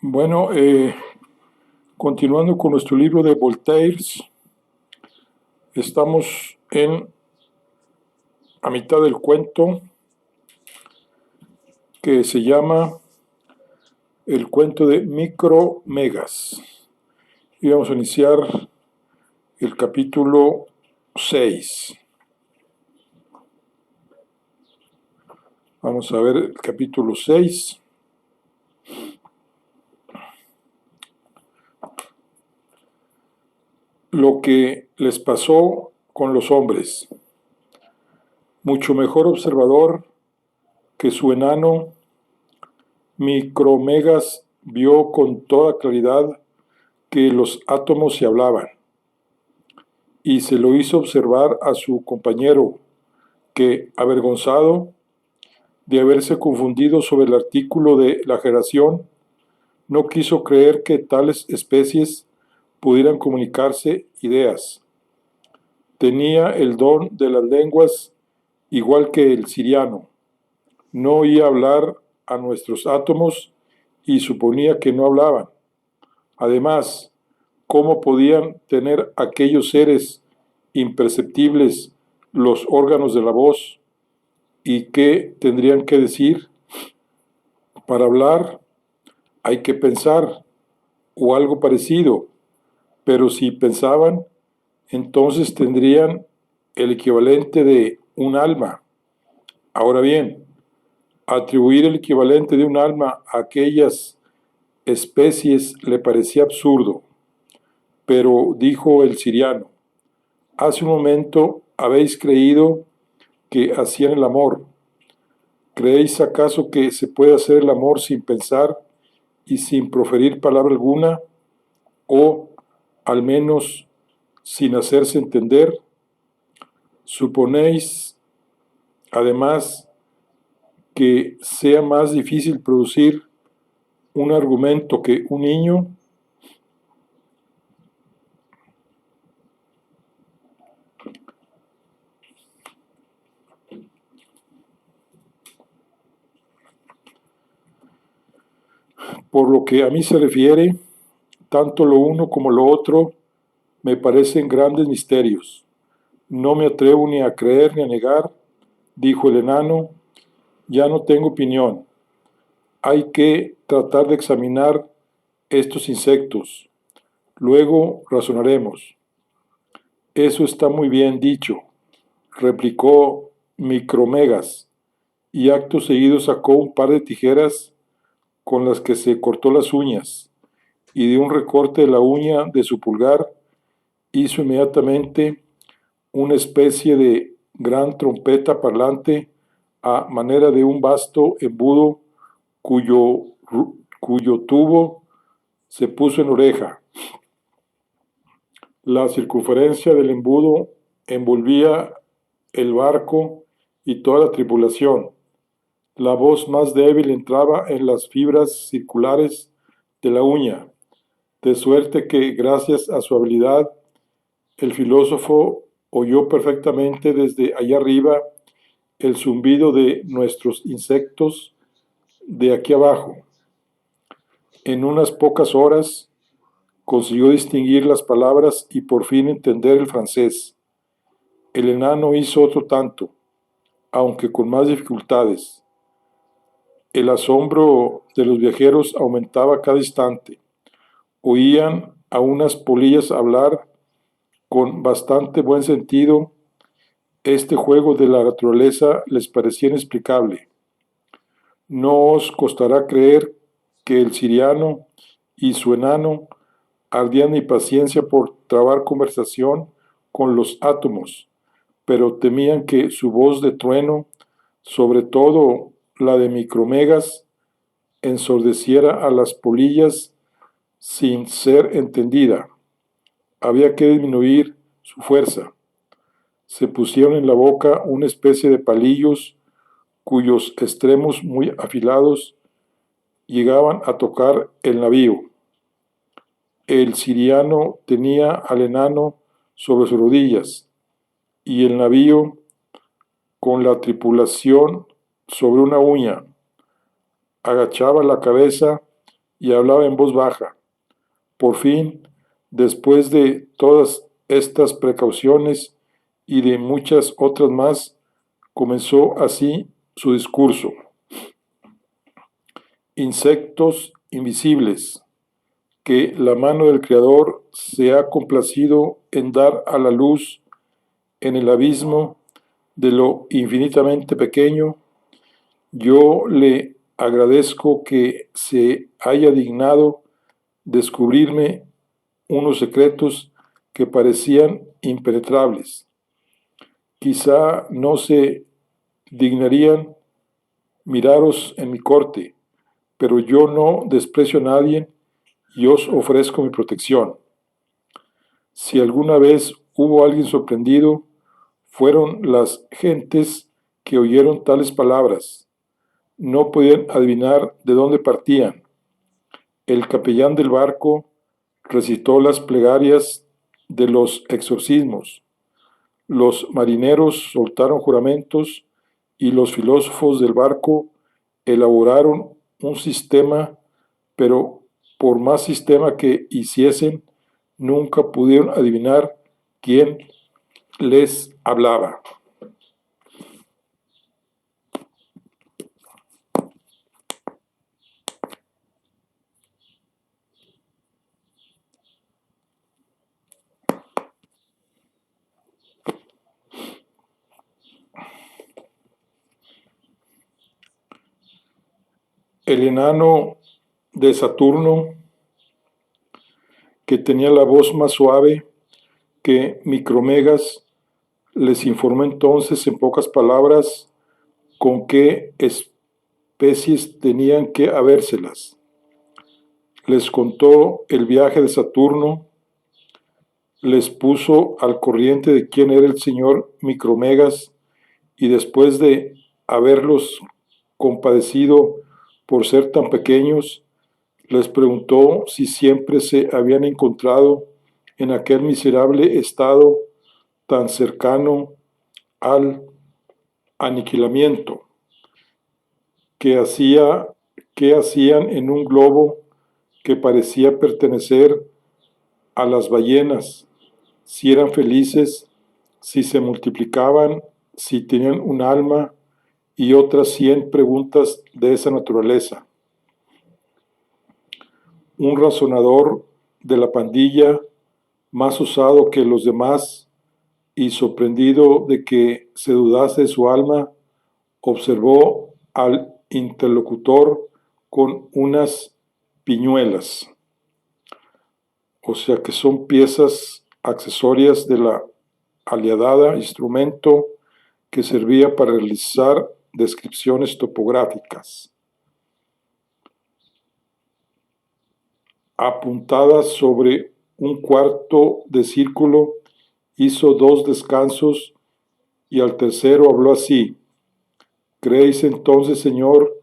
Bueno, continuando con nuestro libro de Voltaire, estamos a mitad del cuento que se llama el cuento de Micromegas. Y vamos a iniciar el capítulo 6. Vamos a ver el capítulo 6. Lo que les pasó con los hombres. Mucho mejor observador que su enano, Micromegas vio con toda claridad que los átomos se hablaban, y se lo hizo observar a su compañero, que, avergonzado de haberse confundido sobre el artículo de la generación, no quiso creer que tales especies pudieran comunicarse ideas. Tenía el don de las lenguas igual que el siriano. No oía hablar a nuestros átomos y suponía que no hablaban. Además, ¿cómo podían tener aquellos seres imperceptibles los órganos de la voz? ¿Y qué tendrían que decir? Para hablar hay que pensar, o algo parecido, pero si pensaban, entonces tendrían el equivalente de un alma. Ahora bien, atribuir el equivalente de un alma a aquellas especies le parecía absurdo, pero dijo el siriano: hace un momento habéis creído que hacían el amor. ¿Creéis acaso que se puede hacer el amor sin pensar y sin proferir palabra alguna, o al menos sin hacerse entender? ¿Suponéis, además, que sea más difícil producir un argumento que un niño? Por lo que a mí se refiere, tanto lo uno como lo otro me parecen grandes misterios. No me atrevo ni a creer ni a negar, dijo el enano. Ya no tengo opinión. Hay que tratar de examinar estos insectos. Luego razonaremos. Eso está muy bien dicho, replicó Micromegas, y acto seguido sacó un par de tijeras con las que se cortó las uñas, y de un recorte de la uña de su pulgar hizo inmediatamente una especie de gran trompeta parlante a manera de un vasto embudo cuyo, cuyo tubo se puso en oreja. La circunferencia del embudo envolvía el barco y toda la tripulación. La voz más débil entraba en las fibras circulares de la uña, de suerte que, gracias a su habilidad, el filósofo oyó perfectamente desde allá arriba el zumbido de nuestros insectos de aquí abajo. En unas pocas horas consiguió distinguir las palabras y por fin entender el francés. El enano hizo otro tanto, aunque con más dificultades. El asombro de los viajeros aumentaba cada instante. Oían a unas polillas hablar con bastante buen sentido. Este juego de la naturaleza les parecía inexplicable. No os costará creer que el siriano y su enano ardían de impaciencia por trabar conversación con los átomos, pero temían que su voz de trueno, sobre todo la de Micromegas, ensordeciera a las polillas sin ser entendida. Había que disminuir su fuerza. Se pusieron en la boca una especie de palillos cuyos extremos muy afilados llegaban a tocar el navío. El siriano tenía al enano sobre sus rodillas y el navío con la tripulación sobre una uña. Agachaba la cabeza y hablaba en voz baja. Por fin, después de todas estas precauciones y de muchas otras más, comenzó así su discurso. Insectos invisibles, que la mano del Creador se ha complacido en dar a la luz en el abismo de lo infinitamente pequeño, yo le agradezco que se haya dignado descubrirme unos secretos que parecían impenetrables. Quizá no se dignarían miraros en mi corte, pero yo no desprecio a nadie y os ofrezco mi protección. Si alguna vez hubo alguien sorprendido, fueron las gentes que oyeron tales palabras. No podían adivinar de dónde partían. El capellán del barco recitó las plegarias de los exorcismos. Los marineros soltaron juramentos y los filósofos del barco elaboraron un sistema, pero por más sistema que hiciesen, nunca pudieron adivinar quién les hablaba. El enano de Saturno, que tenía la voz más suave que Micromegas, les informó entonces en pocas palabras con qué especies tenían que habérselas. Les contó el viaje de Saturno, les puso al corriente de quién era el señor Micromegas y después de haberlos compadecido por ser tan pequeños, les preguntó si siempre se habían encontrado en aquel miserable estado tan cercano al aniquilamiento, que hacían en un globo que parecía pertenecer a las ballenas, si eran felices, si se multiplicaban, si tenían un alma y otras 100 preguntas de esa naturaleza. Un razonador de la pandilla, más osado que los demás y sorprendido de que se dudase de su alma, observó al interlocutor con unas piñuelas, o sea que son piezas accesorias de la aliadada, instrumento que servía para realizar descripciones topográficas. Apuntada sobre un cuarto de círculo, hizo 2 descansos y al tercero habló así: ¿creéis entonces, Señor,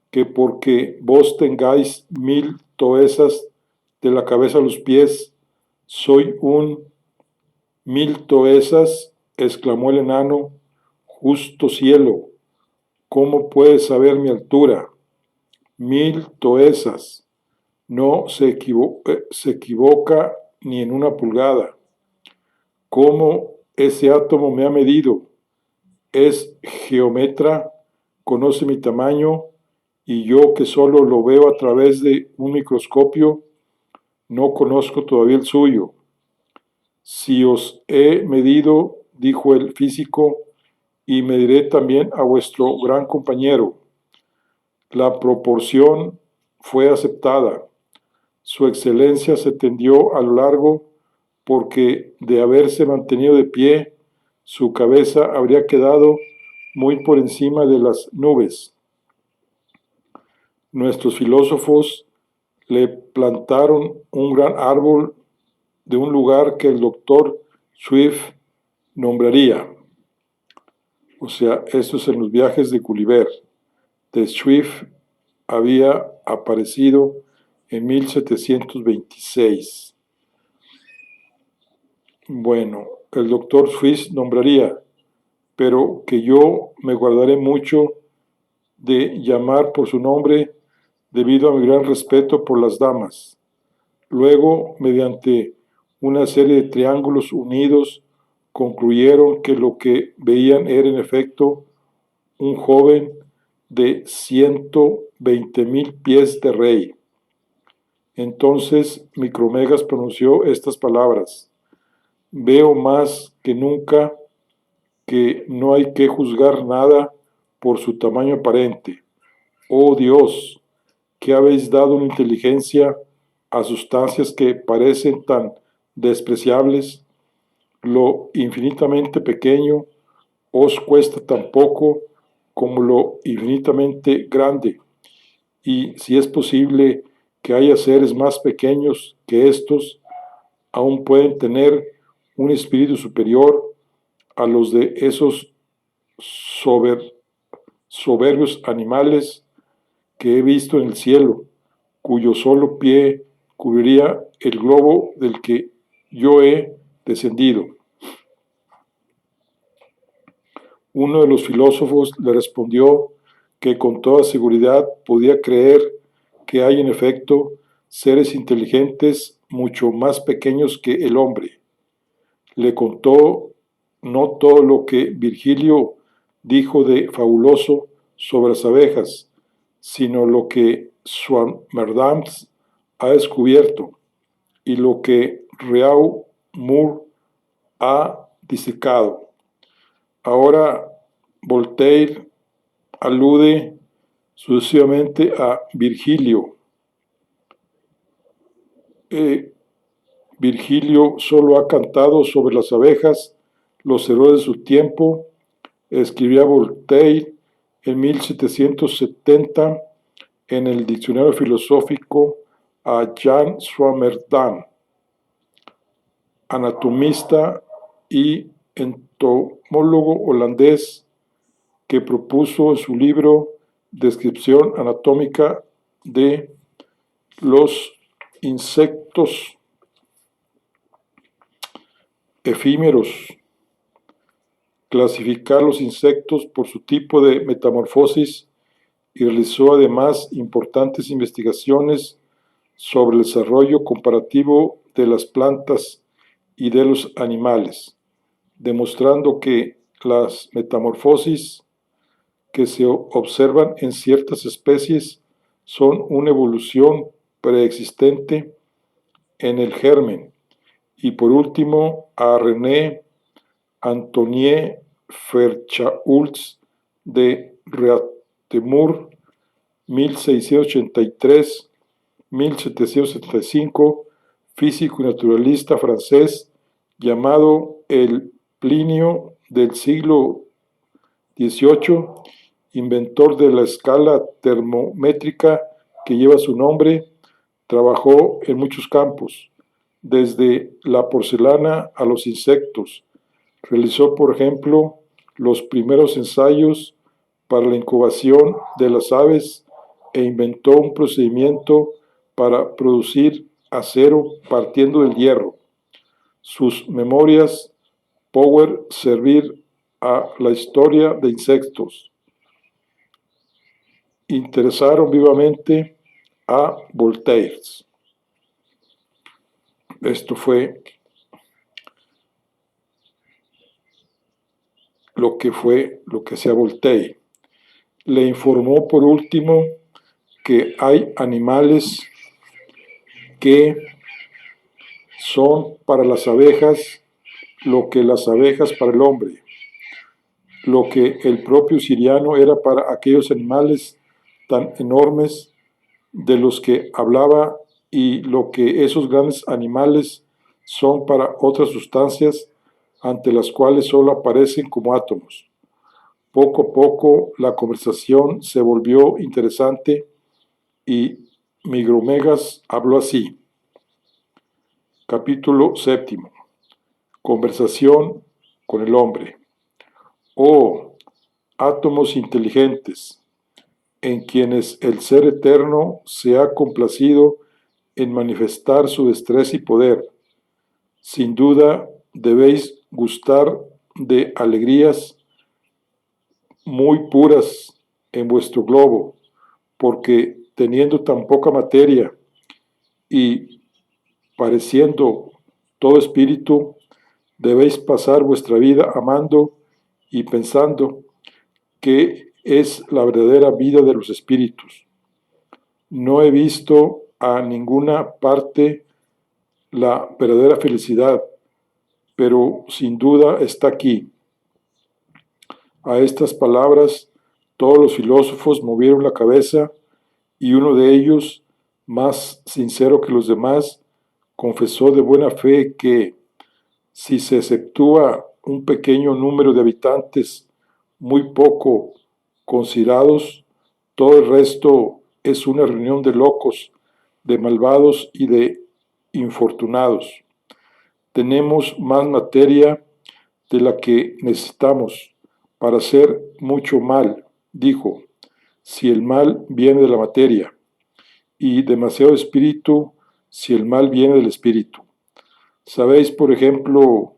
que porque vos tengáis 1000 toesas de la cabeza a los pies, soy un 1000 toesas? Exclamó el enano. Justo cielo, ¿cómo puedes saber mi altura? 1000 toesas. No se equivoca ni en una pulgada. ¿Cómo ese átomo me ha medido? Es geómetra, conoce mi tamaño, y yo que solo lo veo a través de un microscopio, no conozco todavía el suyo. Si os he medido, dijo el físico, y mediré también a vuestro gran compañero. La proporción fue aceptada. Su excelencia se tendió a lo largo porque de haberse mantenido de pie, su cabeza habría quedado muy por encima de las nubes. Nuestros filósofos le plantaron un gran árbol de un lugar que el doctor Swift nombraría. O sea, esto es en los viajes de Gulliver. De Swift había aparecido en 1726. Bueno, el doctor Swift nombraría, pero que yo me guardaré mucho de llamar por su nombre, debido a mi gran respeto por las damas. Luego, mediante una serie de triángulos unidos, concluyeron que lo que veían era en efecto un joven de 120,000 pies de rey. Entonces Micromegas pronunció estas palabras: veo más que nunca que no hay que juzgar nada por su tamaño aparente. Oh Dios, que habéis dado una inteligencia a sustancias que parecen tan despreciables, lo infinitamente pequeño os cuesta tan poco como lo infinitamente grande, y si es posible que haya seres más pequeños que estos, aún pueden tener un espíritu superior a los de esos soberbios animales que he visto en el cielo, cuyo solo pie cubriría el globo del que yo he descendido. Uno de los filósofos le respondió que con toda seguridad podía creer que hay en efecto seres inteligentes mucho más pequeños que el hombre. Le contó no todo lo que Virgilio dijo de fabuloso sobre las abejas, sino lo que Swammerdam ha descubierto y lo que Reau Moore ha disecado. Ahora Voltaire alude sucesivamente a Virgilio. Virgilio solo ha cantado sobre las abejas los héroes de su tiempo, escribía Voltaire en 1770 en el Diccionario Filosófico a Jan Swammerdam, anatomista y entomólogo holandés, que propuso en su libro Descripción anatómica de los insectos efímeros, clasificar los insectos por su tipo de metamorfosis, y realizó además importantes investigaciones sobre el desarrollo comparativo de las plantas y de los animales, demostrando que las metamorfosis que se observan en ciertas especies son una evolución preexistente en el germen. Y por último, a René Antonier Verschaultz de Reaumur, 1683-1775, físico y naturalista francés, llamado el Plinio del siglo XVIII, inventor de la escala termométrica que lleva su nombre. Trabajó en muchos campos, desde la porcelana a los insectos. Realizó, por ejemplo, los primeros ensayos para la incubación de las aves e inventó un procedimiento para producir acero partiendo del hierro. Sus memorias Power servir a la historia de insectos interesaron vivamente a Voltaire. Esto fue lo que hacía Voltaire. Le informó por último que hay animales que son para las abejas lo que las abejas para el hombre, lo que el propio Siriano era para aquellos animales tan enormes de los que hablaba, y lo que esos grandes animales son para otras sustancias ante las cuales solo aparecen como átomos. Poco a poco la conversación se volvió interesante y Micromegas habló así. Capítulo 7. Conversación con el hombre. Oh, átomos inteligentes, en quienes el Ser Eterno se ha complacido en manifestar su destreza y poder. Sin duda debéis gustar de alegrías muy puras en vuestro globo, porque teniendo tan poca materia y pareciendo todo espíritu, debéis pasar vuestra vida amando y pensando que es la verdadera vida de los espíritus. No he visto a ninguna parte la verdadera felicidad, pero sin duda está aquí. A estas palabras, todos los filósofos movieron la cabeza y uno de ellos, más sincero que los demás, confesó de buena fe que, si se exceptúa un pequeño número de habitantes muy poco considerados, todo el resto es una reunión de locos, de malvados y de infortunados. Tenemos más materia de la que necesitamos para hacer mucho mal, dijo, si el mal viene de la materia, y demasiado espíritu si el mal viene del espíritu. Sabéis, por ejemplo,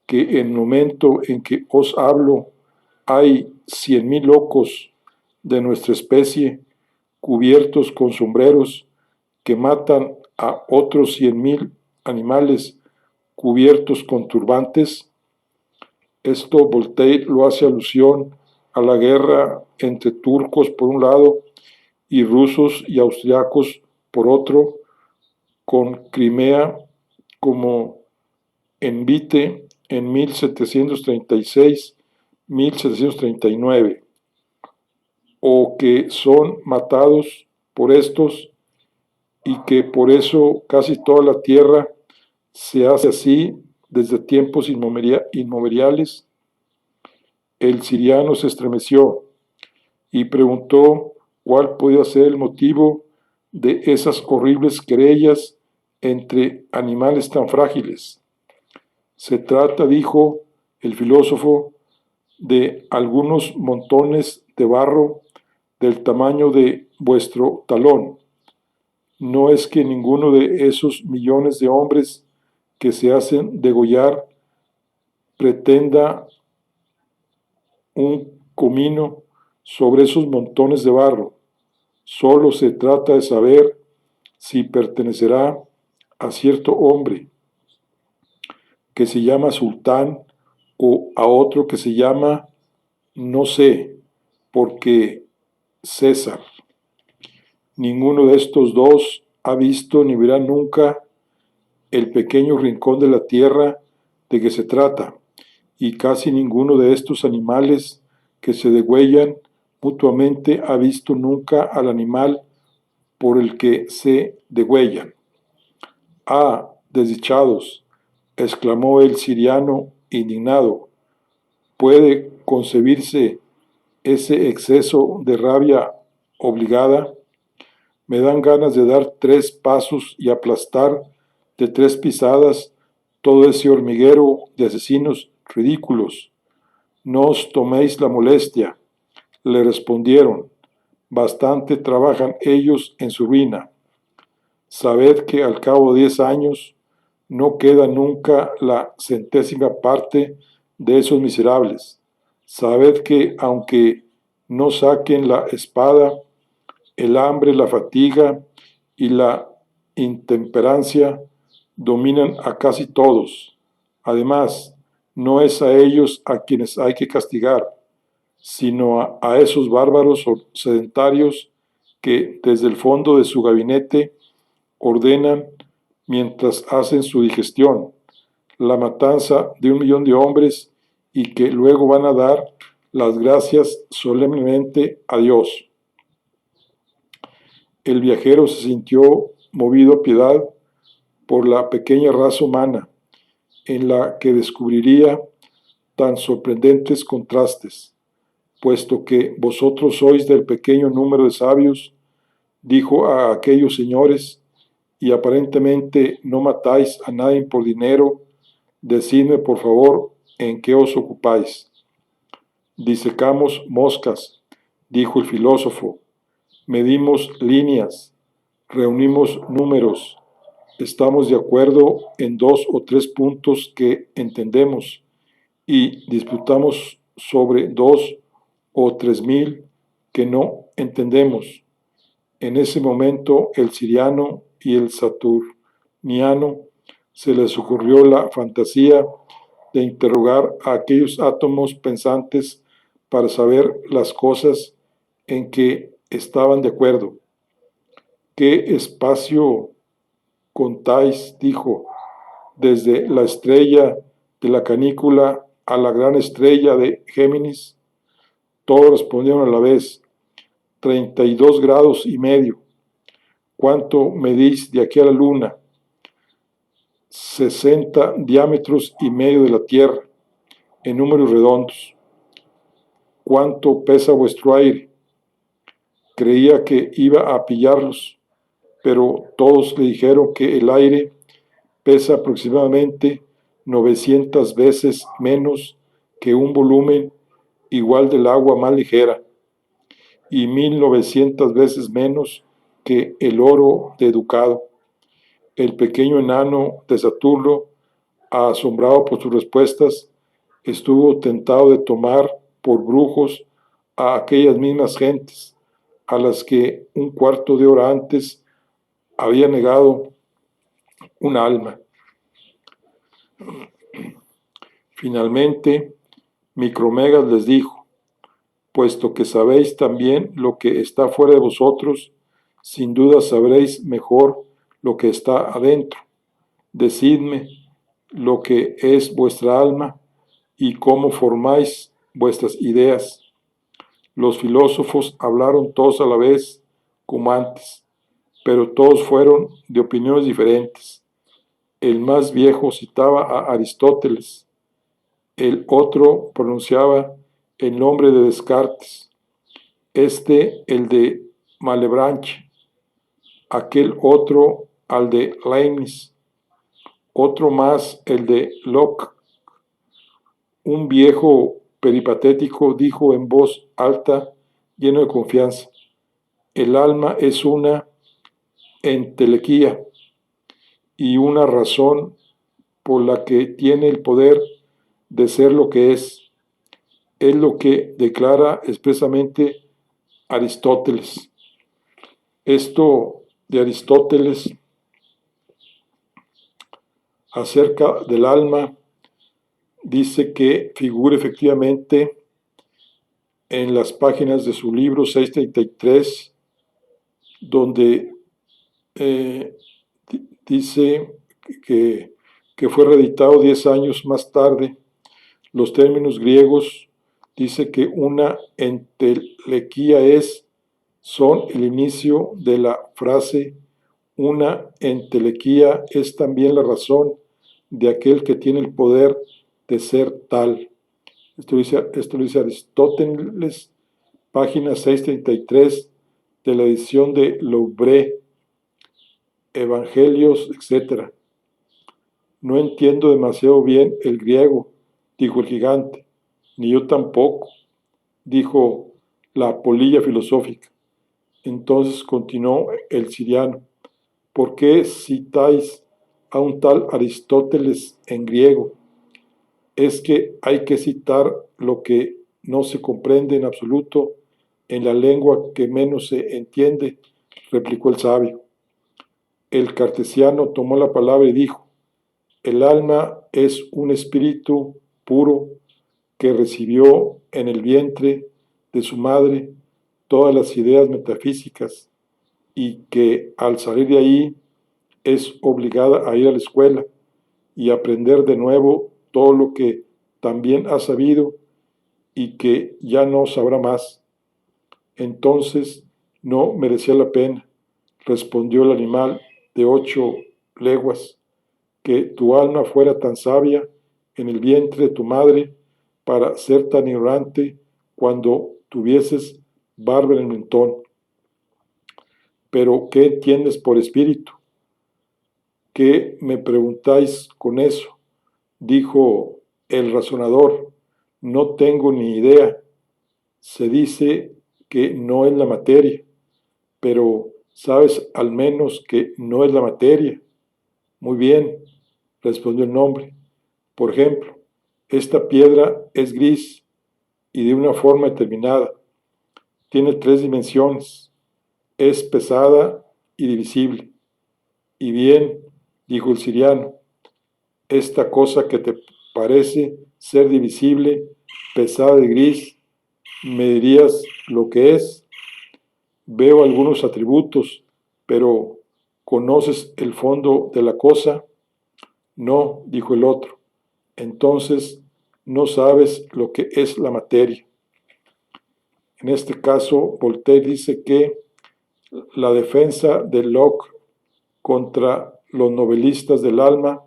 que en el momento en que os hablo hay 100,000 locos de nuestra especie cubiertos con sombreros que matan a otros 100,000 animales cubiertos con turbantes. Esto Voltaire lo hace alusión a la guerra entre turcos por un lado y rusos y austriacos por otro, con Crimea como envite en 1736-1739, o que son matados por estos y que por eso casi toda la tierra se hace así desde tiempos inmemoriales. El siriano se estremeció y preguntó cuál podía ser el motivo de esas horribles querellas entre animales tan frágiles. Se trata, dijo el filósofo, de algunos montones de barro del tamaño de vuestro talón. No es que ninguno de esos millones de hombres que se hacen degollar pretenda un comino sobre esos montones de barro. Solo se trata de saber si pertenecerá a cierto hombre que se llama sultán o a otro que se llama no sé, porque César. Ninguno de estos dos ha visto ni verá nunca el pequeño rincón de la tierra de que se trata, y casi ninguno de estos animales que se degüellan mutuamente ha visto nunca al animal por el que se degüellan. Ah, desdichados, exclamó el siriano indignado, ¿puede concebirse ese exceso de rabia obligada? Me dan ganas de dar 3 pasos y aplastar de 3 pisadas todo ese hormiguero de asesinos ridículos. No os toméis la molestia, le respondieron. Bastante trabajan ellos en su ruina. Sabed que al cabo de 10 años no queda nunca la centésima parte de esos miserables. Sabed que aunque no saquen la espada, el hambre, la fatiga y la intemperancia dominan a casi todos. Además, no es a ellos a quienes hay que castigar, sino a esos bárbaros sedentarios que desde el fondo de su gabinete ordenan, mientras hacen su digestión, la matanza de 1,000,000 de hombres y que luego van a dar las gracias solemnemente a Dios. El viajero se sintió movido a piedad por la pequeña raza humana, en la que descubriría tan sorprendentes contrastes. Puesto que vosotros sois del pequeño número de sabios, dijo a aquellos señores, y aparentemente no matáis a nadie por dinero, decidme por favor en qué os ocupáis. Disecamos moscas, dijo el filósofo, medimos líneas, reunimos números, estamos de acuerdo en 2 o 3 puntos que entendemos y disputamos sobre 2 o 3,000 que no entendemos. En ese momento el siriano y el saturniano se les ocurrió la fantasía de interrogar a aquellos átomos pensantes para saber las cosas en que estaban de acuerdo. ¿Qué espacio contáis? Dijo, desde la estrella de la canícula a la gran estrella de Géminis. Todos respondieron a la vez, 32 grados y medio. ¿Cuánto medís de aquí a la luna? 60 diámetros y medio de la Tierra, en números redondos. ¿Cuánto pesa vuestro aire? Creía que iba a pillarlos, pero todos le dijeron que el aire pesa aproximadamente 900 veces menos que un volumen igual del agua más ligera y 1900 veces menos que el oro de ducado. El pequeño enano de Saturno, asombrado por sus respuestas, estuvo tentado de tomar por brujos a aquellas mismas gentes a las que un cuarto de hora antes había negado un alma. Finalmente, Micromegas les dijo, puesto que sabéis también lo que está fuera de vosotros, sin duda sabréis mejor lo que está adentro. Decidme lo que es vuestra alma y cómo formáis vuestras ideas. Los filósofos hablaron todos a la vez, como antes, pero todos fueron de opiniones diferentes. El más viejo citaba a Aristóteles, el otro pronunciaba el nombre de Descartes, este el de Malebranche, aquel otro al de Leibniz, otro más el de Locke. Un viejo peripatético dijo en voz alta, lleno de confianza, el alma es una entelequía y una razón por la que tiene el poder de ser lo que es. Es lo que declara expresamente Aristóteles. Esto de Aristóteles acerca del alma dice que figura efectivamente en las páginas de su libro 633, donde dice que fue reeditado 10 años más tarde. Los términos griegos dice que una entelequía son el inicio de la frase, una entelequía es también la razón de aquel que tiene el poder de ser tal. Esto lo dice Aristóteles, página 633 de la edición de Louvre, Evangelios, etc. No entiendo demasiado bien el griego, dijo el gigante. Ni yo tampoco, dijo la polilla filosófica. Entonces continuó el siriano. ¿Por qué citáis a un tal Aristóteles en griego? Es que hay que citar lo que no se comprende en absoluto en la lengua que menos se entiende, replicó el sabio. El cartesiano tomó la palabra y dijo, el alma es un espíritu puro que recibió en el vientre de su madre todas las ideas metafísicas y que al salir de ahí es obligada a ir a la escuela y aprender de nuevo todo lo que también ha sabido y que ya no sabrá más. Entonces no merecía la pena, respondió el animal de 8 leguas, que tu alma fuera tan sabia en el vientre de tu madre para ser tan ignorante cuando tuvieses barba en el mentón. Pero, ¿qué entiendes por espíritu? ¿Qué me preguntáis con eso? Dijo el razonador, no tengo ni idea. Se dice que no es la materia, pero sabes al menos que no es la materia. Muy bien, respondió el hombre. Por ejemplo, esta piedra es gris y de una forma determinada. Tiene 3 dimensiones. es pesada y divisible. Y bien, dijo el siriano, esta cosa que te parece ser divisible, pesada y gris, ¿me dirías lo que es? Veo algunos atributos, pero ¿conoces el fondo de la cosa? No, dijo el otro. Entonces no sabes lo que es la materia. En este caso, Voltaire dice que la defensa de Locke contra los novelistas del alma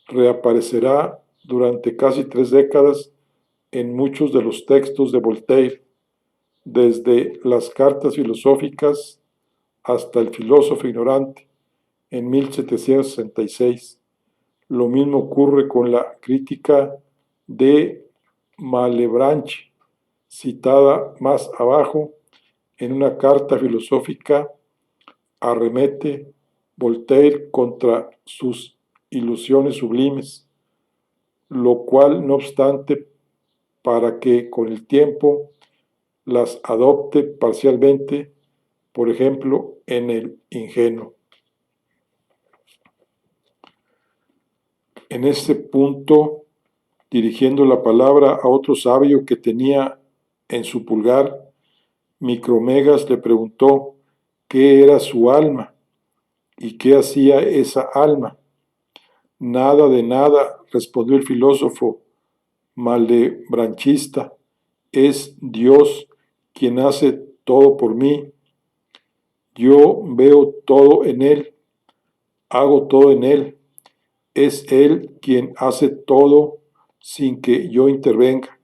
reaparecerá durante casi 3 décadas en muchos de los textos de Voltaire, desde las cartas filosóficas hasta el filósofo ignorante en 1766. Lo mismo ocurre con la crítica de Malebranche, citada más abajo. En una carta filosófica arremete Voltaire contra sus ilusiones sublimes, lo cual, no obstante, para que con el tiempo las adopte parcialmente, por ejemplo, en el ingenuo. En este punto, dirigiendo la palabra a otro sabio que tenía en su pulgar, Micromegas le preguntó qué era su alma y qué hacía esa alma. Nada de nada, respondió el filósofo malebranchista, es Dios quien hace todo por mí. Yo veo todo en Él, hago todo en Él. Es Él quien hace todo sin que yo intervenga.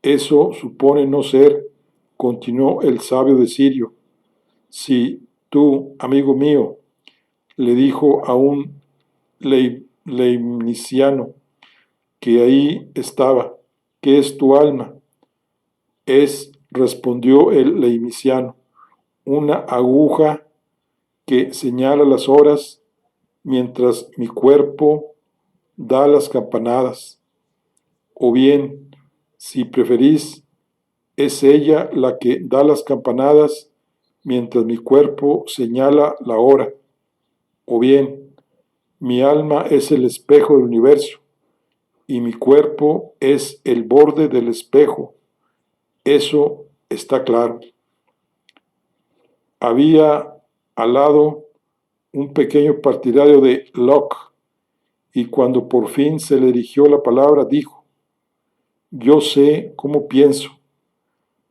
Eso supone no ser, continuó el sabio de Sirio. Si tú, amigo mío, le dijo a un leibniziano que ahí estaba, ¿qué es tu alma? Es, respondió el leibniziano, una aguja que señala las horas mientras mi cuerpo da las campanadas. O bien, si preferís, es ella la que da las campanadas mientras mi cuerpo señala la hora. O bien, mi alma es el espejo del universo y mi cuerpo es el borde del espejo. Eso está claro. Había al lado un pequeño partidario de Locke y cuando por fin se le dirigió la palabra dijo, yo sé cómo pienso,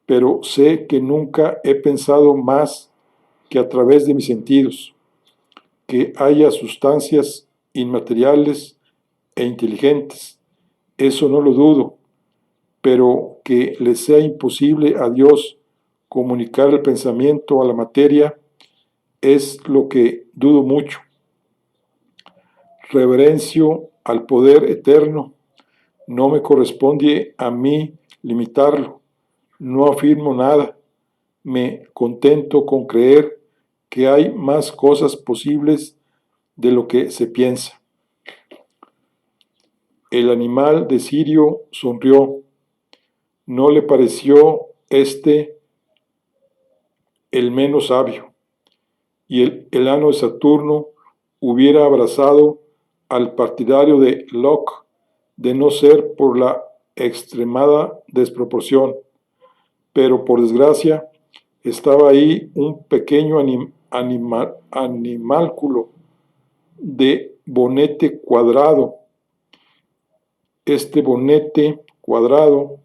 pero sé que nunca he pensado más que a través de mis sentidos, que haya sustancias inmateriales e inteligentes, eso no lo dudo, pero que le sea imposible a Dios comunicar el pensamiento a la materia es lo que dudo mucho. Reverencio al poder eterno, no me corresponde a mí limitarlo, no afirmo nada, me contento con creer que hay más cosas posibles de lo que se piensa. El animal de Sirio sonrió. No le pareció este el menos sabio, y el enano de Saturno hubiera abrazado al partidario de Locke de no ser por la extremada desproporción, pero por desgracia estaba ahí un pequeño animálculo de bonete cuadrado. Este bonete cuadrado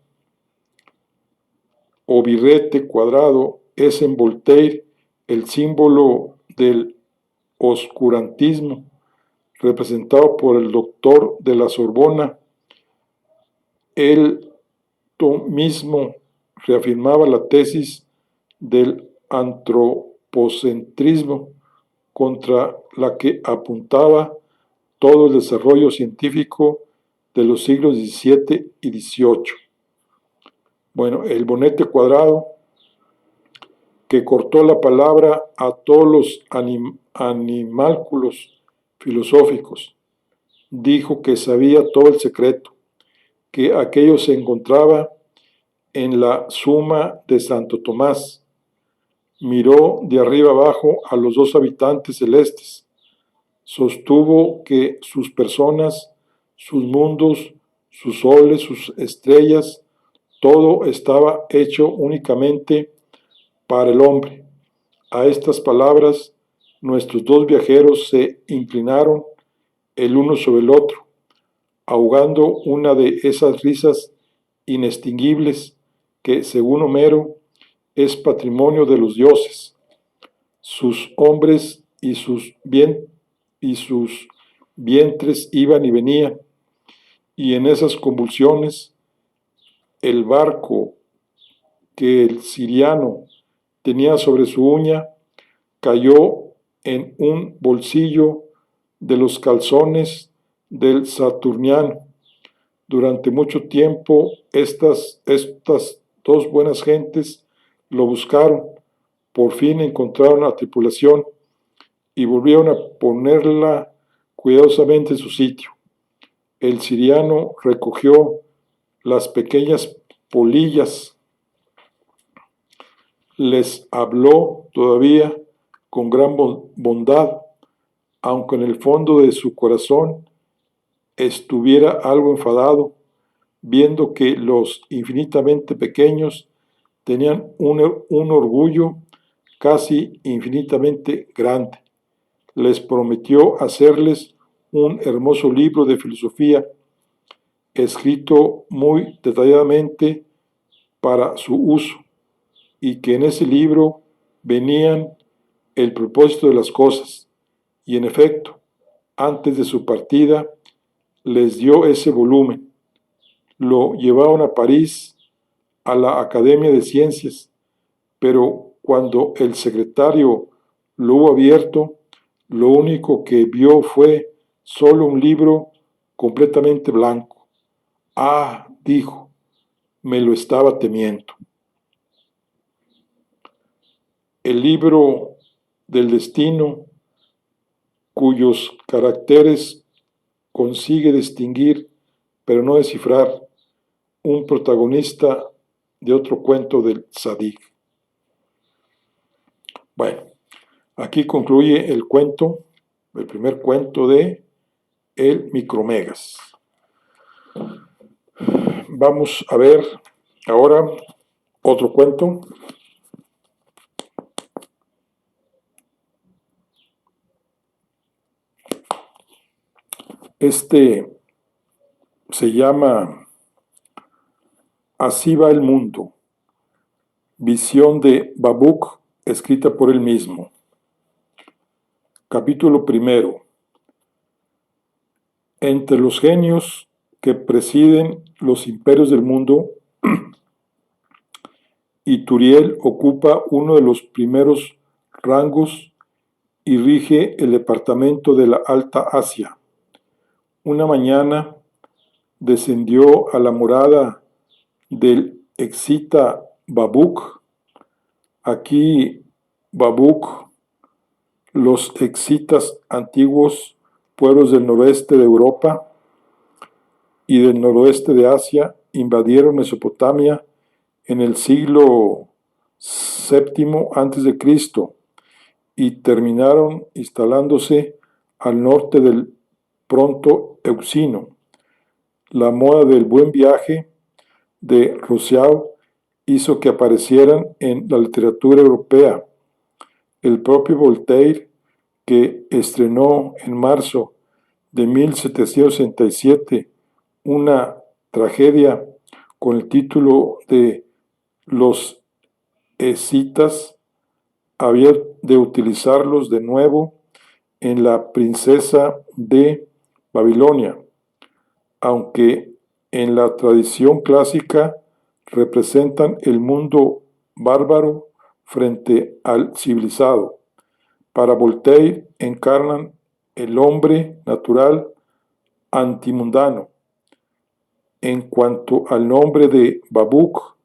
o birrete cuadrado es en Voltaire el símbolo del oscurantismo, representado por el doctor de la Sorbona. Él mismo reafirmaba la tesis del antropocentrismo, contra la que apuntaba todo el desarrollo científico de los siglos XVII y XVIII. Bueno, el bonete cuadrado, que cortó la palabra a todos los animálculos filosóficos, dijo que sabía todo el secreto, que aquello se encontraba en la Suma de Santo Tomás. miró de arriba abajo a los dos habitantes celestes. Sostuvo que sus personas, sus mundos, sus soles, sus estrellas, todo estaba hecho únicamente para el hombre. A estas palabras, nuestros dos viajeros se inclinaron el uno sobre el otro, ahogando una de esas risas inextinguibles que, según Homero, es patrimonio de los dioses. Sus hombres y sus vientres iban y venían, y en esas convulsiones el barco que el siriano tenía sobre su uña cayó en un bolsillo de los calzones del saturniano. Durante mucho tiempo estas dos buenas gentes lo buscaron. Por fin encontraron la tripulación y volvieron a ponerla cuidadosamente en su sitio. El siriano recogió las pequeñas polillas, les habló todavía con gran bondad, aunque en el fondo de su corazón estuviera algo enfadado, viendo que los infinitamente pequeños tenían un orgullo casi infinitamente grande. Les prometió hacerles un hermoso libro de filosofía, escrito muy detalladamente para su uso, y que en ese libro venían el propósito de las cosas. Y en efecto, antes de su partida, les dio ese volumen. Lo llevaron a París, a la Academia de Ciencias, pero cuando el secretario lo hubo abierto, lo único que vio fue solo un libro completamente blanco. Ah, dijo, me lo estaba temiendo. El libro del destino, cuyos caracteres consigue distinguir, pero no descifrar, un protagonista de otro cuento del Zadig. Bueno, aquí concluye el cuento, el primer cuento de El Micromegas. Vamos a ver ahora otro cuento. Este se llama Así va el mundo, visión de Babuk, escrita por él mismo. Capítulo primero. Entre los genios que presiden los imperios del mundo, Ituriel ocupa uno de los primeros rangos y rige el departamento de la Alta Asia. Una mañana descendió a la morada del excita Babuk. Aquí Babuk, los excitas, antiguos pueblos del noroeste de Europa y del noroeste de Asia, invadieron Mesopotamia en el siglo VII a.C. y terminaron instalándose al norte del Ponto Euxino. La moda del buen viaje de Rousseau hizo que aparecieran en la literatura europea. El propio Voltaire, que estrenó en marzo de 1767 una tragedia con el título de Los escitas, había de utilizarlos de nuevo en La princesa de Babilonia, aunque en la tradición clásica representan el mundo bárbaro frente al civilizado. Para Voltaire encarnan el hombre natural antimundano. En cuanto al nombre de Babuk,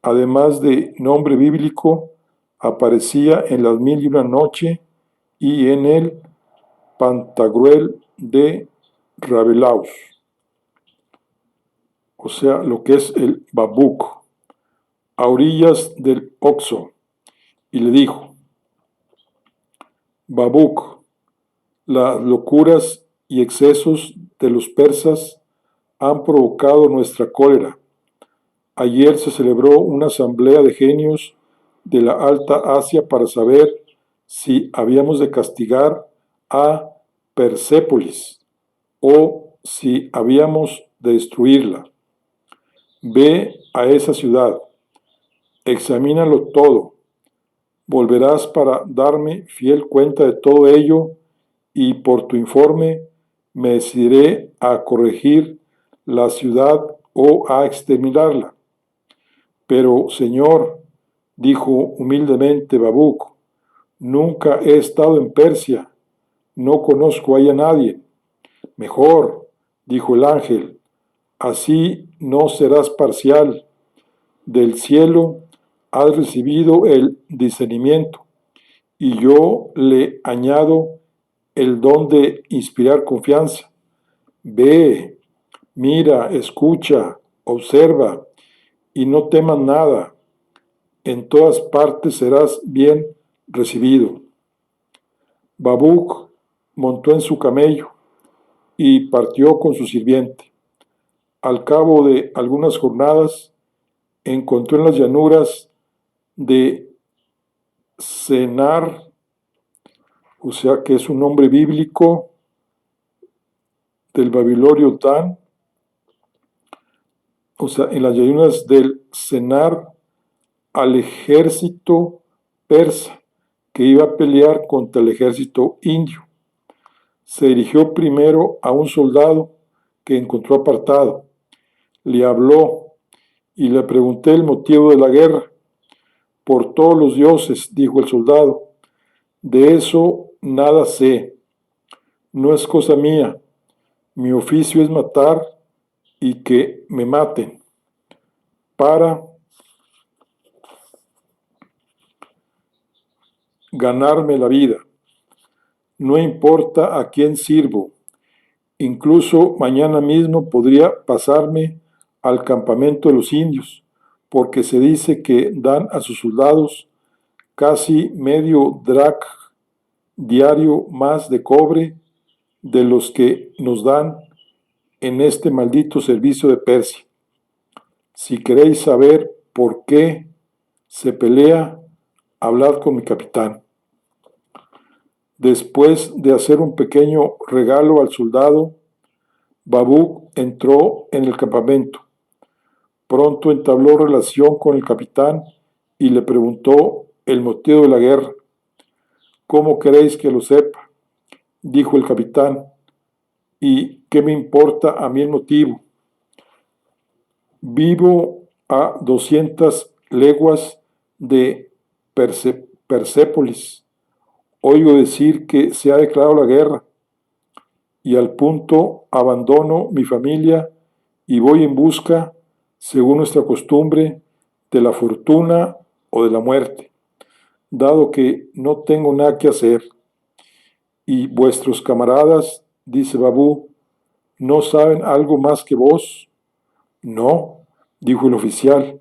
además de nombre bíblico, aparecía en las Mil y una noche y en el Pantagruel de Rabelais, o sea, lo que es el Babuk, a orillas del Oxo, y le dijo: Babuc, las locuras y excesos de los persas han provocado nuestra cólera. Ayer se celebró una asamblea de genios de la Alta Asia para saber si habíamos de castigar a Persépolis o si habíamos de destruirla. Ve a esa ciudad, examínalo todo, volverás para darme fiel cuenta de todo ello y por tu informe me decidiré a corregir la ciudad o a exterminarla. Pero, señor, dijo humildemente Babuc, nunca he estado en Persia, no conozco ahí a nadie. Mejor, dijo el ángel, así no serás parcial. Del cielo has recibido el discernimiento y yo le añado el don de inspirar confianza. Ve, mira, escucha, observa y no temas nada. En todas partes serás bien recibido. Babuc montó en su camello y partió con su sirviente. Al cabo de algunas jornadas, encontró en las llanuras de Sennar, o sea que es un nombre bíblico del babilonio Dan, o sea, en las llanuras del Sennar, al ejército persa que iba a pelear contra el ejército indio. Se dirigió primero a un soldado que encontró apartado. Le habló y le pregunté el motivo de la guerra. Por todos los dioses, dijo el soldado, de eso nada sé. No es cosa mía. Mi oficio es matar y que me maten para ganarme la vida. No importa a quién sirvo. Incluso mañana mismo podría pasarme al campamento de los indios, porque se dice que dan a sus soldados casi medio drac diario más de cobre de los que nos dan en este maldito servicio de Persia. Si queréis saber por qué se pelea, hablad con mi capitán. Después de hacer un pequeño regalo al soldado, Babuc entró en el campamento. Pronto entabló relación con el capitán y le preguntó el motivo de la guerra. ¿Cómo queréis que lo sepa?, dijo el capitán. ¿Y qué me importa a mí el motivo? Vivo a 200 leguas de Persépolis. Oigo decir que se ha declarado la guerra y al punto abandono mi familia y voy en busca, según nuestra costumbre, de la fortuna o de la muerte, dado que no tengo nada que hacer. Y vuestros camaradas, dice Babú, ¿no saben algo más que vos? No, dijo el oficial,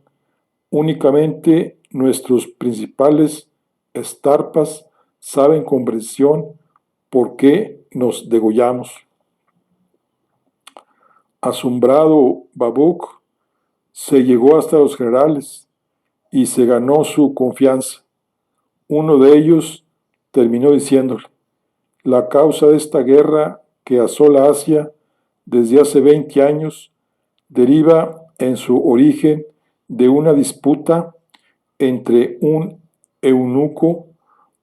únicamente nuestros principales estarpas saben con precisión por qué nos degollamos. Asombrado, Babuc se llegó hasta los generales y se ganó su confianza. Uno de ellos terminó diciéndole: la causa de esta guerra que asola Asia desde hace 20 años deriva en su origen de una disputa entre un eunuco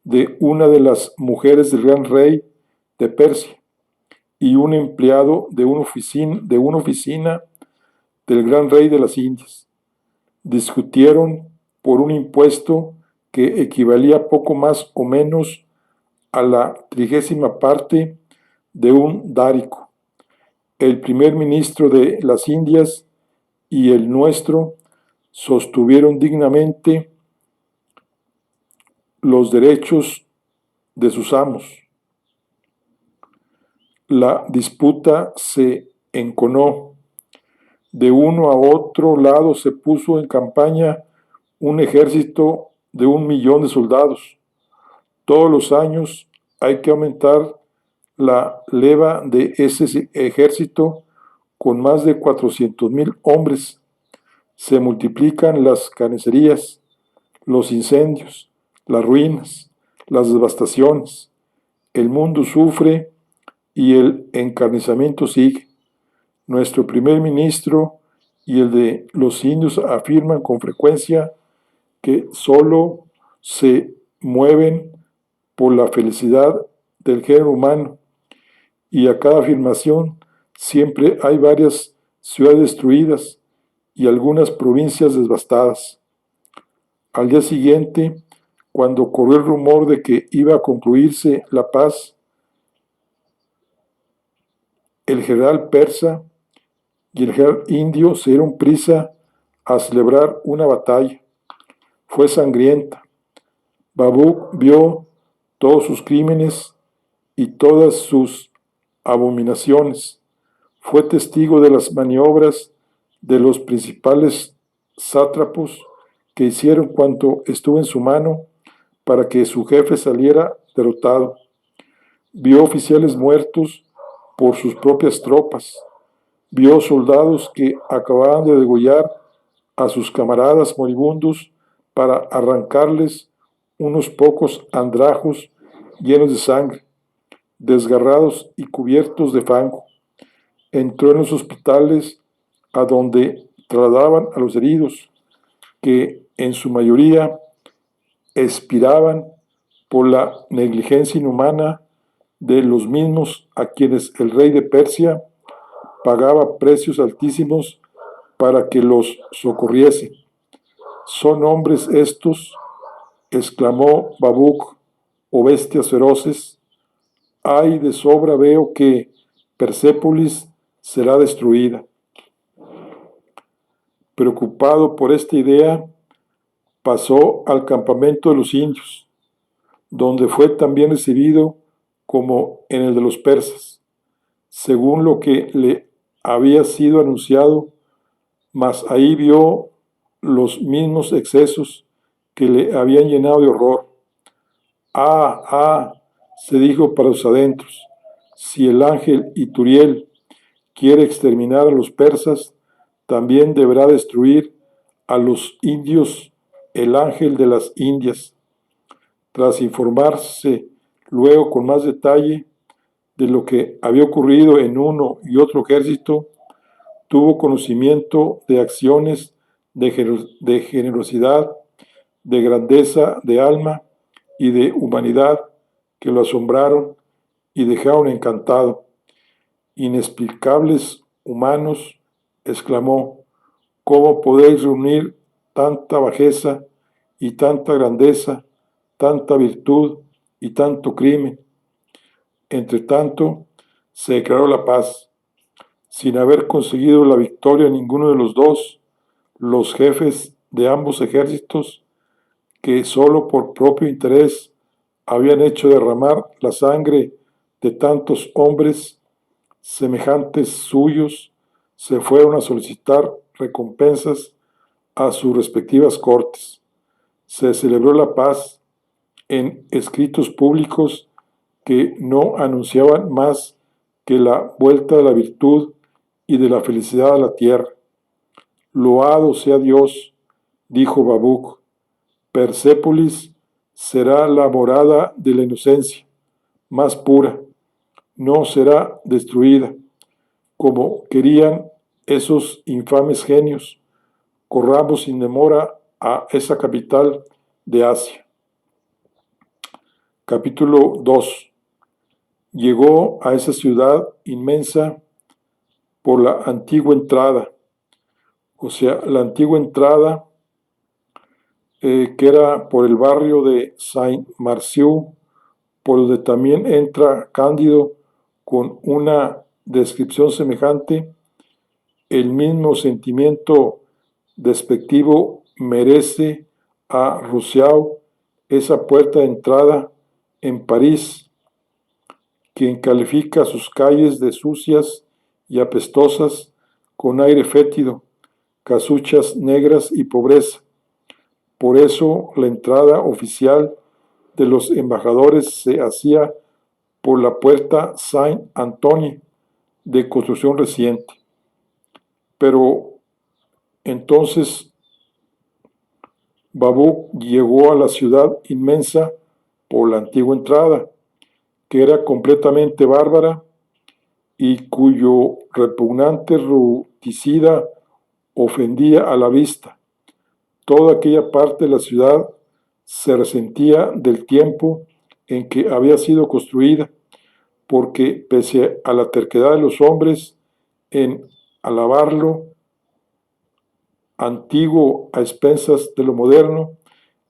de una de las mujeres del gran rey de Persia y un empleado de una oficina del gran rey de las Indias. Discutieron por un impuesto que equivalía poco más o menos a la 30ª parte de un dárico. El primer ministro de las Indias y el nuestro sostuvieron dignamente los derechos de sus amos. La disputa se enconó. De uno a otro lado se puso en campaña un ejército de 1 millón de soldados. Todos los años hay que aumentar la leva de ese ejército con más de 400,000 hombres. Se multiplican las carnicerías, los incendios, las ruinas, las devastaciones. El mundo sufre y el encarnizamiento sigue. Nuestro primer ministro y el de los indios afirman con frecuencia que solo se mueven por la felicidad del género humano, y a cada afirmación siempre hay varias ciudades destruidas y algunas provincias devastadas. Al día siguiente, cuando corrió el rumor de que iba a concluirse la paz, el general persa y el general indio se dieron prisa a celebrar una batalla. Fue sangrienta. Babuk vio todos sus crímenes y todas sus abominaciones. Fue testigo de las maniobras de los principales sátrapos que hicieron cuanto estuvo en su mano para que su jefe saliera derrotado. Vio oficiales muertos por sus propias tropas. Vio soldados que acababan de degollar a sus camaradas moribundos para arrancarles unos pocos andrajos llenos de sangre, desgarrados y cubiertos de fango. Entró en los hospitales a donde trasladaban a los heridos, que en su mayoría expiraban por la negligencia inhumana de los mismos a quienes el rey de Persia pagaba precios altísimos para que los socorriesen. ¿Son hombres estos?, exclamó Babuk, o bestias feroces. Ay, de sobra veo que Persépolis será destruida. Preocupado por esta idea, pasó al campamento de los indios, donde fue también recibido como en el de los persas, según lo que le había sido anunciado, mas ahí vio los mismos excesos que le habían llenado de horror. Se dijo para sus adentros, si el ángel Ituriel quiere exterminar a los persas, también deberá destruir a los indios el ángel de las Indias. Tras informarse luego con más detalle de lo que había ocurrido en uno y otro ejército, tuvo conocimiento de acciones de generosidad, de grandeza de alma y de humanidad que lo asombraron y dejaron encantado. Inexplicables humanos, exclamó, ¿cómo podéis reunir tanta bajeza y tanta grandeza, tanta virtud y tanto crimen? Entre tanto, se declaró la paz. Sin haber conseguido la victoria ninguno de los dos, los jefes de ambos ejércitos, que solo por propio interés habían hecho derramar la sangre de tantos hombres semejantes suyos, se fueron a solicitar recompensas a sus respectivas cortes. Se celebró la paz en escritos públicos que no anunciaban más que la vuelta de la virtud y de la felicidad a la tierra. Loado sea Dios, dijo Babuk, Persépolis será la morada de la inocencia más pura, no será destruida, como querían esos infames genios. Corramos sin demora a esa capital de Asia. Capítulo 2. Llegó a esa ciudad inmensa por la antigua entrada, o sea, la antigua entrada que era por el barrio de Saint-Marcieu, por donde también entra Cándido con una descripción semejante. El mismo sentimiento despectivo merece a Rousseau esa puerta de entrada en París, quien califica sus calles de sucias y apestosas, con aire fétido, casuchas negras y pobreza. Por eso la entrada oficial de los embajadores se hacía por la puerta Saint-Antoine, de construcción reciente. Pero entonces Babuk llegó a la ciudad inmensa por la antigua entrada, que era completamente bárbara y cuyo repugnante ruticida ofendía a la vista. Toda aquella parte de la ciudad se resentía del tiempo en que había sido construida, porque pese a la terquedad de los hombres en alabarlo antiguo a expensas de lo moderno,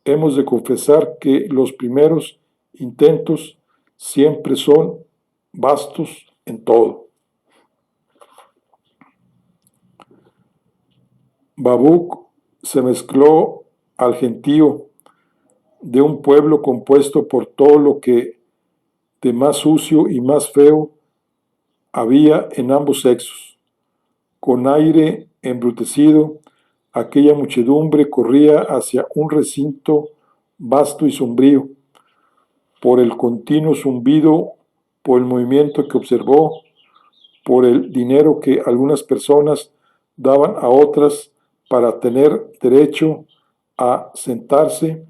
hemos de confesar que los primeros intentos siempre son vastos en todo. Babuk se mezcló al gentío de un pueblo compuesto por todo lo que de más sucio y más feo había en ambos sexos. Con aire embrutecido, aquella muchedumbre corría hacia un recinto vasto y sombrío. Por el continuo zumbido, por el movimiento que observó, por el dinero que algunas personas daban a otras para tener derecho a sentarse,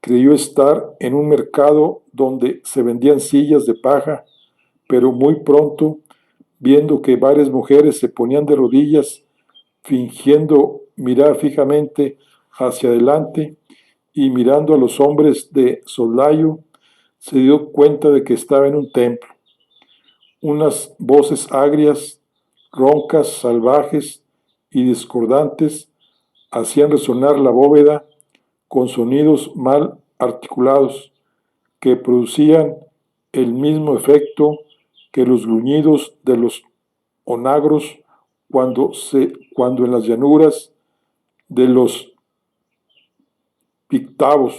creyó estar en un mercado donde se vendían sillas de paja, pero muy pronto, viendo que varias mujeres se ponían de rodillas, fingiendo mirar fijamente hacia adelante y mirando a los hombres de soslayo, se dio cuenta de que estaba en un templo. Unas voces agrias, roncas, salvajes y discordantes hacían resonar la bóveda con sonidos mal articulados que producían el mismo efecto que los gruñidos de los onagros cuando en las llanuras de los pictavos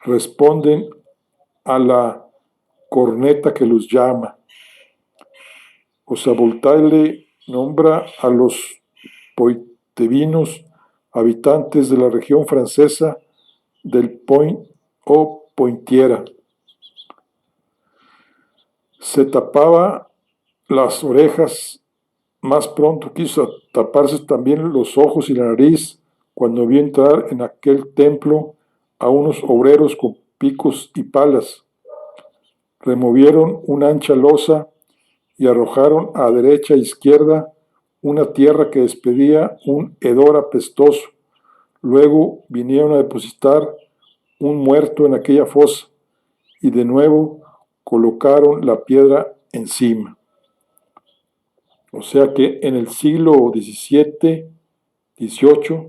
responden a la corneta que los llama. O sea, Voltaire nombra a los poitevines, habitantes de la región francesa del Point o Poitiers. Se tapaba las orejas, más pronto quiso taparse también los ojos y la nariz cuando vio entrar en aquel templo a unos obreros con picos y palas. Removieron una ancha losa y arrojaron a derecha e izquierda una tierra que despedía un hedor apestoso. Luego vinieron a depositar un muerto en aquella fosa y de nuevo colocaron la piedra encima. O sea que en el siglo XVII, XVIII,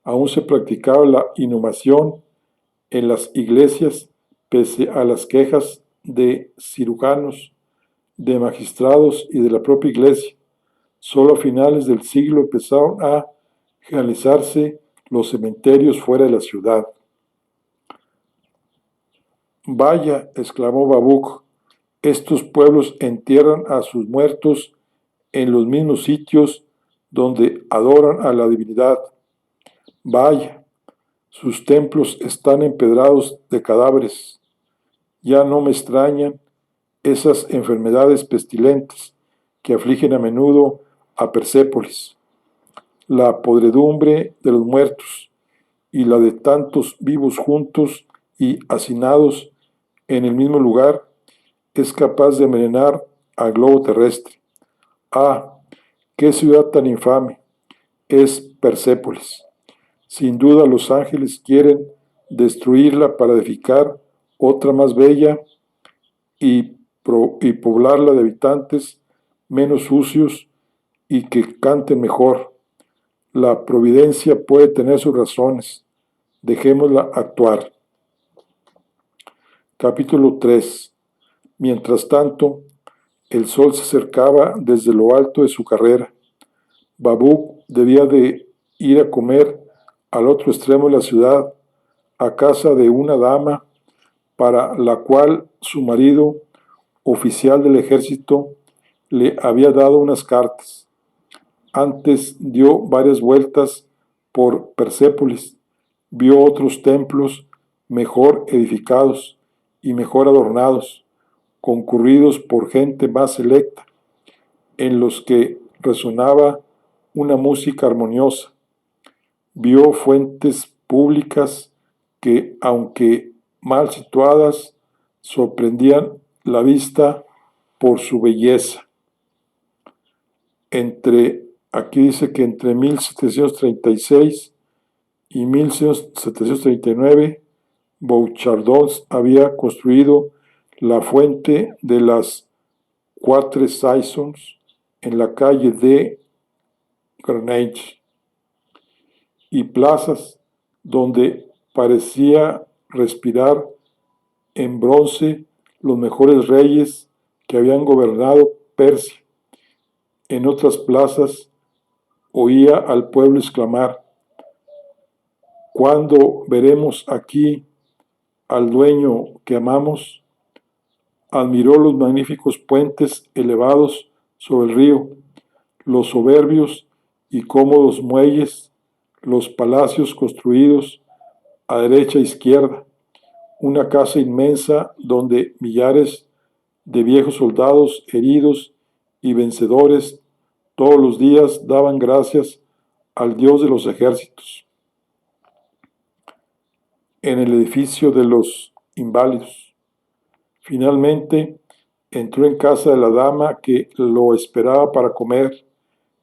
aún se practicaba la inhumación en las iglesias pese a las quejas de cirujanos, de magistrados y de la propia iglesia. Solo a finales del siglo empezaron a realizarse los cementerios fuera de la ciudad. Vaya, exclamó Babuk, estos pueblos entierran a sus muertos en los mismos sitios donde adoran a la divinidad. Vaya, sus templos están empedrados de cadáveres. Ya no me extrañan esas enfermedades pestilentes que afligen a menudo a Persépolis. La podredumbre de los muertos y la de tantos vivos juntos y hacinados en el mismo lugar es capaz de envenenar al globo terrestre. Ah, qué ciudad tan infame es Persépolis. Sin duda los ángeles quieren destruirla para edificar otra más bella y poblarla de habitantes menos sucios y que canten mejor. La providencia puede tener sus razones. Dejémosla actuar. Capítulo 3. Mientras tanto, el sol se acercaba desde lo alto de su carrera. Babuk debía de ir a comer al otro extremo de la ciudad, a casa de una dama para la cual su marido, oficial del ejército, le había dado unas cartas. Antes dio varias vueltas por Persépolis, Vio otros templos mejor edificados y mejor adornados, concurridos por gente más selecta, en los que resonaba una música armoniosa. Vio fuentes públicas que, aunque mal situadas, sorprendían la vista por su belleza. Aquí dice que entre 1736 y 1739, Bouchardon había construido la fuente de las Quatre Saisons en la calle de Greenwich, y plazas donde parecía respirar en bronce los mejores reyes que habían gobernado Persia. En otras plazas oía al pueblo exclamar: ¿cuándo veremos aquí al dueño que amamos? Admiró los magníficos puentes elevados sobre el río, los soberbios y cómodos muelles, los palacios construidos a derecha e izquierda, una casa inmensa donde millares de viejos soldados heridos y vencedores todos los días daban gracias al Dios de los ejércitos. En el edificio de los inválidos. Finalmente entró en casa de la dama que lo esperaba para comer,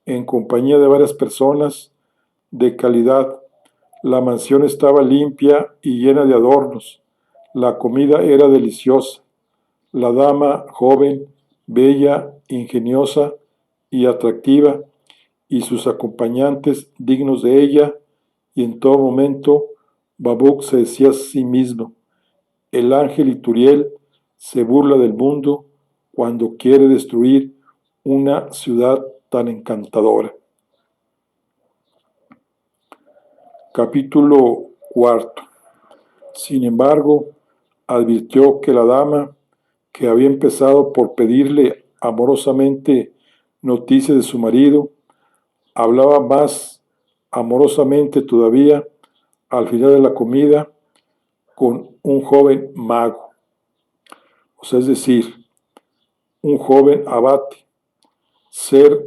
en compañía de varias personas de calidad. La mansión estaba limpia y llena de adornos. La comida era deliciosa. La dama, joven, bella, ingeniosa y atractiva, y sus acompañantes dignos de ella, y en todo momento Babuk se decía a sí mismo: el ángel Ituriel se burla del mundo cuando quiere destruir una ciudad tan encantadora. Capítulo cuarto. Sin embargo, advirtió que la dama, que había empezado por pedirle amorosamente noticias de su marido, hablaba más amorosamente todavía al final de la comida con un joven mago, o sea, es decir, un joven abate, ser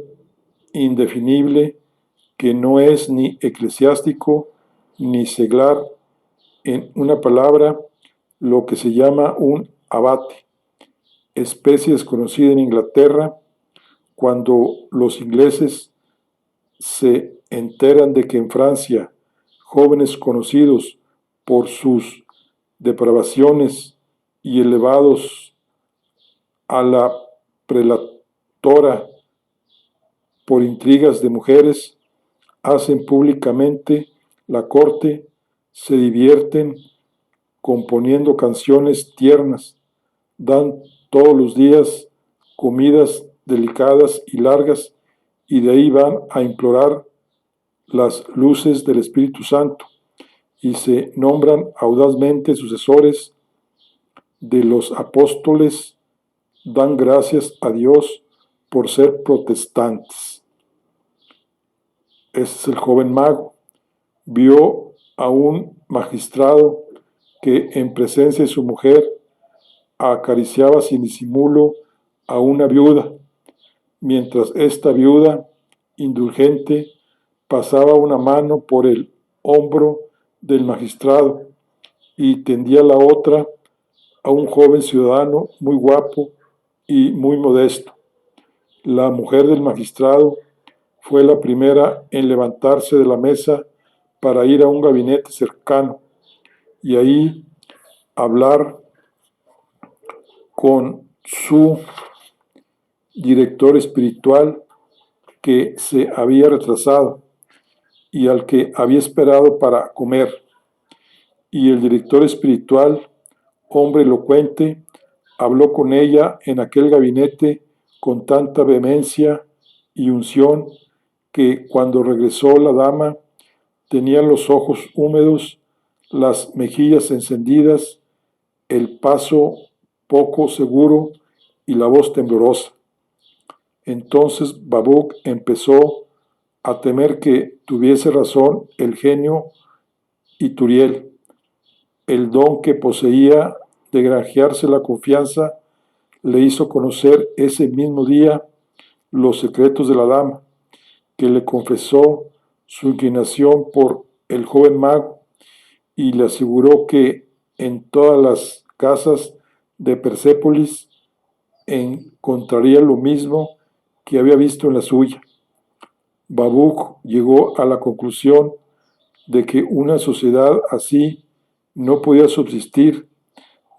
indefinible que no es ni eclesiástico ni seglar, en una palabra, lo que se llama un abate, especie desconocida en Inglaterra. Cuando los ingleses se enteran de que en Francia jóvenes conocidos por sus depravaciones y elevados a la prelatora por intrigas de mujeres, hacen públicamente la corte, se divierten componiendo canciones tiernas, dan todos los días comidas delicadas y largas, y de ahí van a implorar las luces del Espíritu Santo, y se nombran audazmente sucesores de los apóstoles, dan gracias a Dios por ser protestantes. Ese es el joven mago. Vio a un magistrado que, en presencia de su mujer, acariciaba sin disimulo a una viuda, mientras esta viuda, indulgente, pasaba una mano por el hombro del magistrado y tendía la otra a un joven ciudadano muy guapo y muy modesto. La mujer del magistrado fue la primera en levantarse de la mesa para ir a un gabinete cercano y ahí hablar con su director espiritual, que se había retrasado y al que había esperado para comer. Y el director espiritual, hombre elocuente, habló con ella en aquel gabinete con tanta vehemencia y unción que, cuando regresó la dama, tenía los ojos húmedos, las mejillas encendidas, el paso poco seguro y la voz temblorosa. Entonces Babuk empezó a temer que tuviese razón el genio Ituriel. El don que poseía de granjearse la confianza le hizo conocer ese mismo día los secretos de la dama, que le confesó su inclinación por el joven mago y le aseguró que en todas las casas de Persépolis encontraría lo mismo que había visto en la suya. Babuc llegó a la conclusión de que una sociedad así no podía subsistir,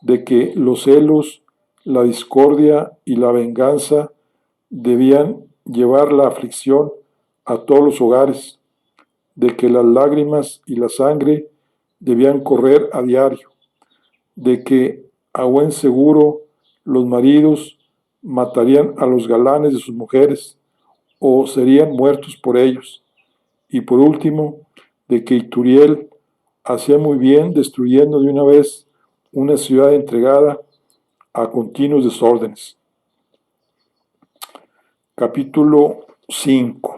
de que los celos, la discordia y la venganza debían llevar la aflicción a todos los hogares, de que las lágrimas y la sangre debían correr a diario, de que a buen seguro los maridos matarían a los galanes de sus mujeres o serían muertos por ellos, y por último, de que Ituriel hacía muy bien destruyendo de una vez una ciudad entregada a continuos desórdenes. Capítulo 5.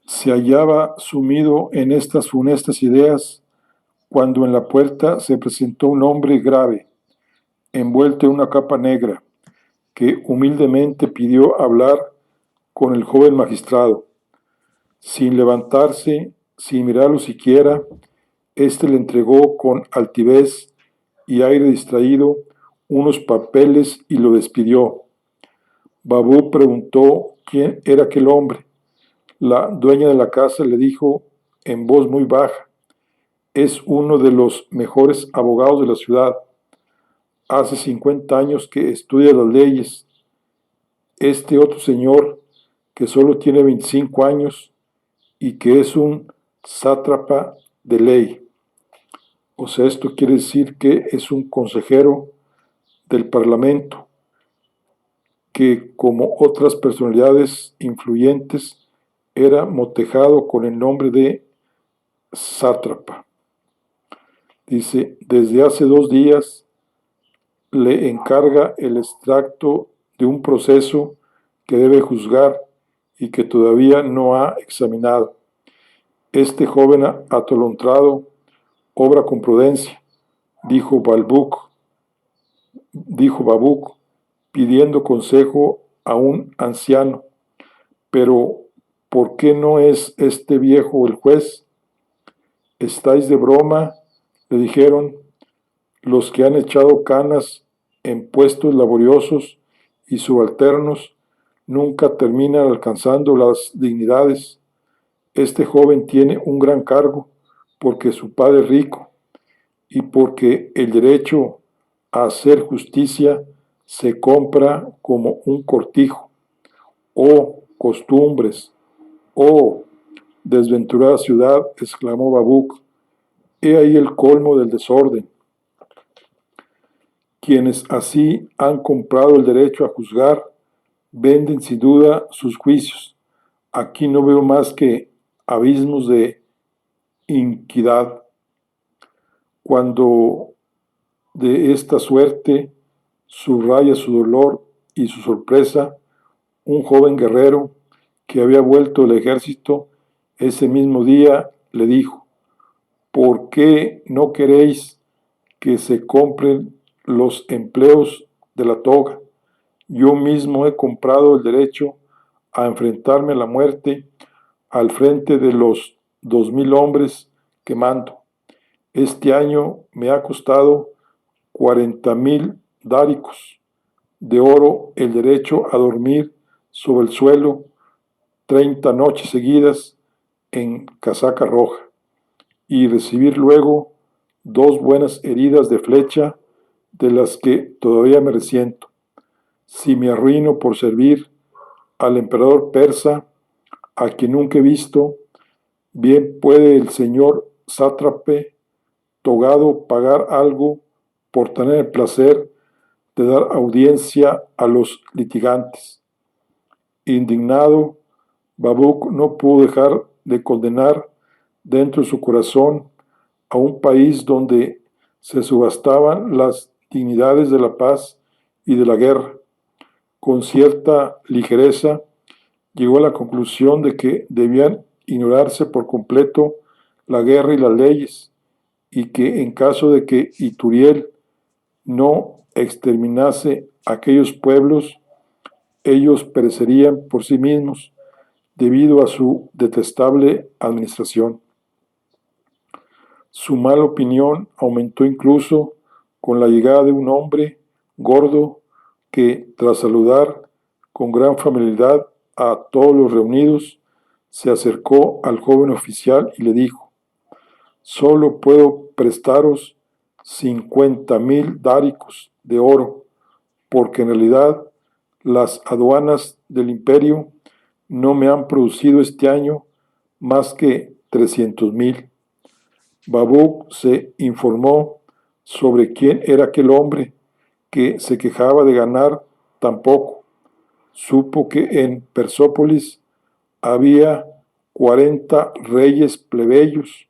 Se hallaba sumido en estas funestas ideas cuando en la puerta se presentó un hombre grave, envuelto en una capa negra, que humildemente pidió hablar con el joven magistrado. Sin levantarse, sin mirarlo siquiera, éste le entregó con altivez y aire distraído unos papeles y lo despidió. Babú preguntó quién era aquel hombre. La dueña de la casa le dijo en voz muy baja: es uno de los mejores abogados de la ciudad. Hace 50 años que estudia las leyes. Este otro señor, que solo tiene 25 años y que es un sátrapa de ley. O sea, esto quiere decir que es un consejero del Parlamento, que como otras personalidades influyentes era motejado con el nombre de sátrapa. Dice, desde hace 2 días le encarga el extracto de un proceso que debe juzgar y que todavía no ha examinado. Este joven atolondrado obra con prudencia, dijo Babuc, pidiendo consejo a un anciano. Pero, ¿por qué no es este viejo el juez? ¿Estáis de broma?, le dijeron. Los que han echado canas en puestos laboriosos y subalternos nunca terminan alcanzando las dignidades. Este joven tiene un gran cargo porque su padre es rico y porque el derecho a hacer justicia se compra como un cortijo. ¡Oh, costumbres! ¡Oh, desventurada ciudad!, exclamó Babuc. He ahí el colmo del desorden. Quienes así han comprado el derecho a juzgar, venden sin duda sus juicios. Aquí no veo más que abismos de iniquidad. Cuando de esta suerte subraya su dolor y su sorpresa, un joven guerrero que había vuelto del ejército ese mismo día le dijo: ¿por qué no queréis que se compren los empleos de la toga? Yo mismo he comprado el derecho a enfrentarme a la muerte al frente de los 2000 hombres que mando. Este año me ha costado 40.000 dáricos de oro el derecho a dormir sobre el suelo 30 noches seguidas en casaca roja y recibir luego 2 buenas heridas de flecha de las que todavía me resiento. Si me arruino por servir al emperador persa, a quien nunca he visto, bien puede el señor sátrape togado pagar algo por tener el placer de dar audiencia a los litigantes. Indignado, Babuk no pudo dejar de condenar dentro de su corazón a un país donde se subastaban las dignidades de la paz y de la guerra. Con cierta ligereza, llegó a la conclusión de que debían ignorarse por completo la guerra y las leyes, y que en caso de que Ituriel no exterminase aquellos pueblos, ellos perecerían por sí mismos debido a su detestable administración. Su mala opinión aumentó incluso con la llegada de un hombre gordo que, tras saludar con gran familiaridad a todos los reunidos, se acercó al joven oficial y le dijo: «Solo puedo prestaros 50,000 dáricos de oro, porque en realidad las aduanas del imperio no me han producido este año más que 300,000». Babuk se informó sobre quién era aquel hombre que se quejaba de ganar tan poco. Supo que en Persópolis había 40 reyes plebeyos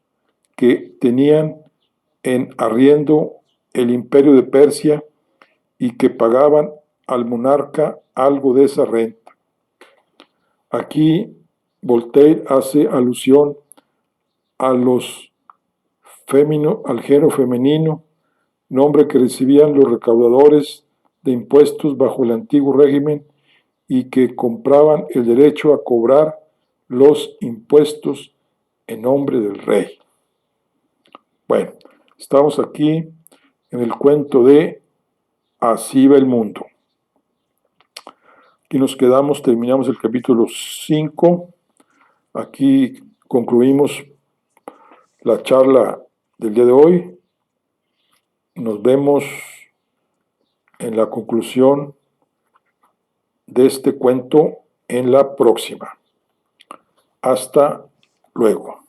que tenían en arriendo el imperio de Persia y que pagaban al monarca algo de esa renta. Aquí Voltaire hace alusión a al género femenino, nombre que recibían los recaudadores de impuestos bajo el antiguo régimen y que compraban el derecho a cobrar los impuestos en nombre del rey. Bueno, estamos aquí en el cuento de Así va el mundo. Aquí nos quedamos, terminamos el capítulo 5. Aquí concluimos la charla del día de hoy. Nos vemos en la conclusión de este cuento en la próxima. Hasta luego.